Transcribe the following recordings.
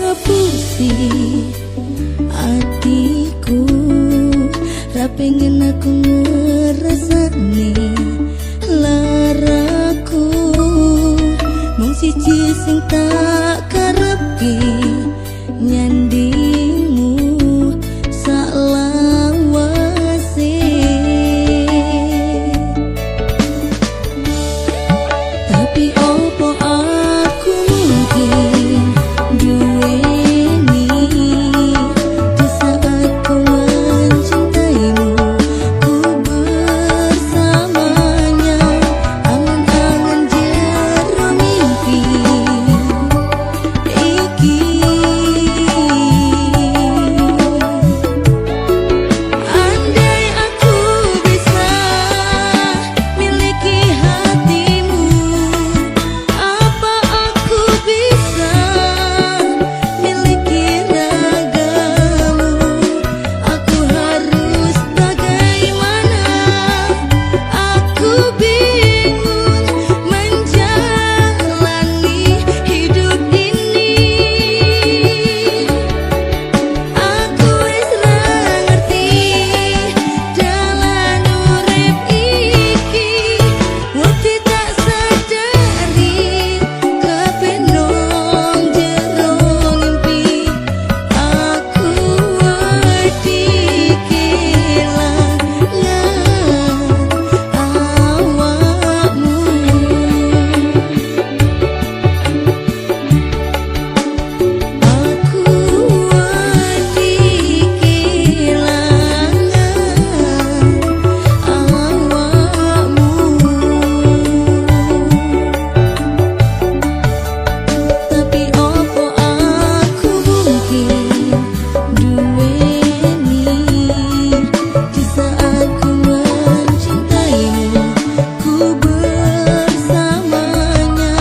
ngapusi hatiku, ra pengen aku ngerasani laraku. Mung siji sing tak karepi nyandingmu salawase. Tapi opo aku mungkin duweni di saat ku mencintaimu, ku bersamanya angan-angan jero mimpi iki. Andai aku bisa miliki hatimu, apa aku bisa miliki ragamu? Aku harus bagaimana? Aku bingung menjalani hidup ini. Aku wis ra ngerti dalan urip iki, wedi tak sadari kepenong jero mimpi. Aku wedi kelangan awakmu. Aku wedi kelangan awakmu. Tapi opo aku mungkin duweni di saat ku mencintaimu, ku bersamanya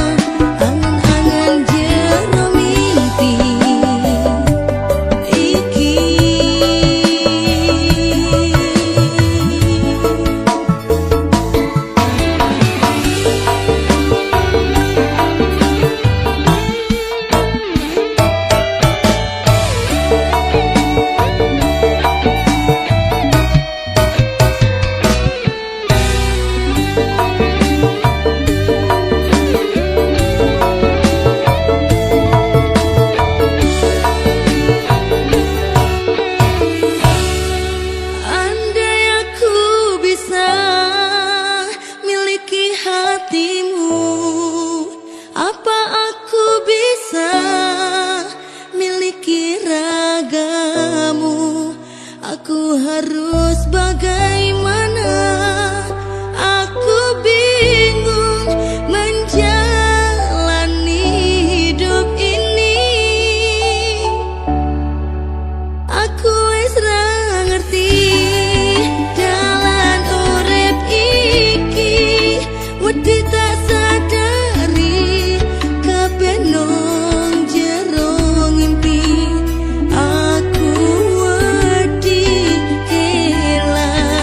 angan-angan jero mimpi iki. Andai aku bisa miliki hatimu, apa aku bisa miliki ragamu? Aku harus bagaimana? Aku bingung menjalani hidup ini. Aku wis ra ngerti dalan urip iki, wedi tak sadari kepenong jero ngimpi. Aku wedi kelangan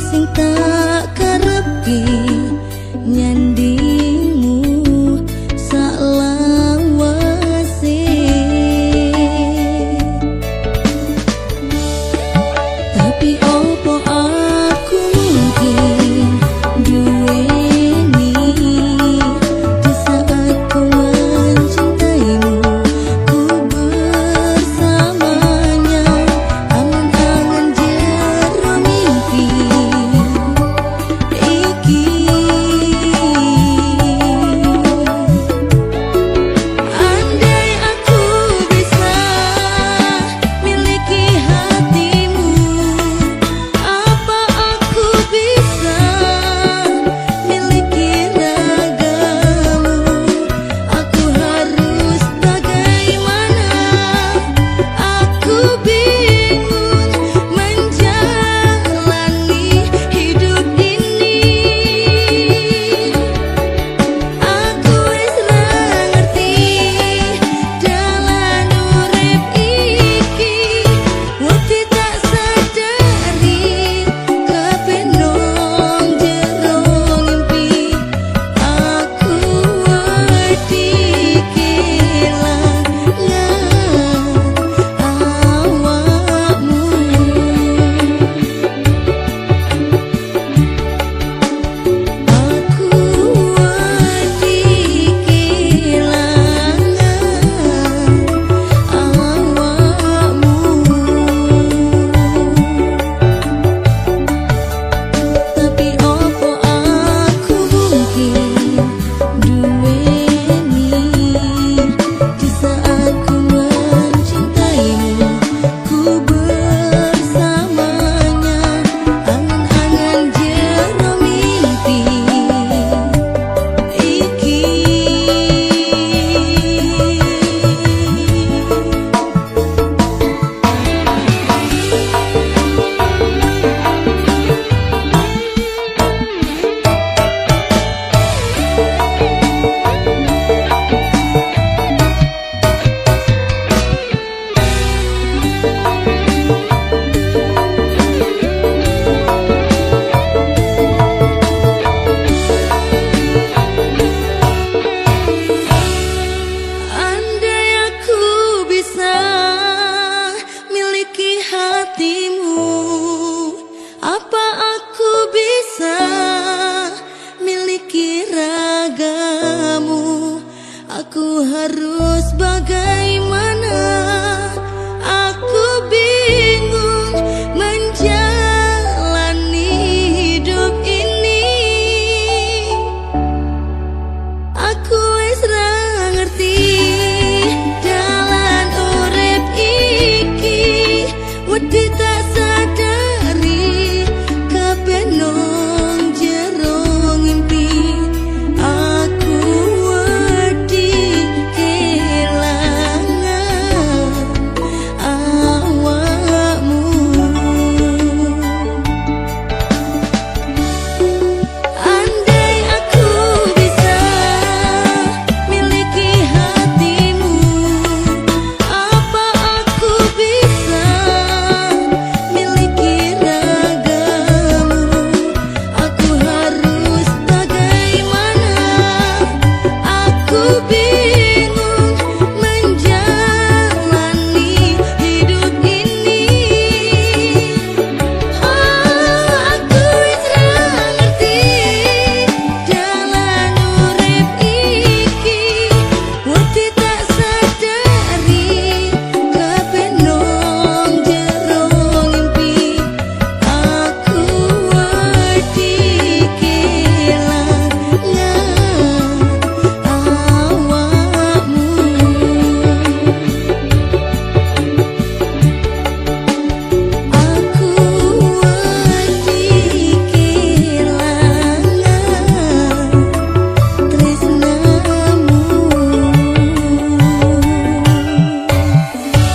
sing tak karepi nyandi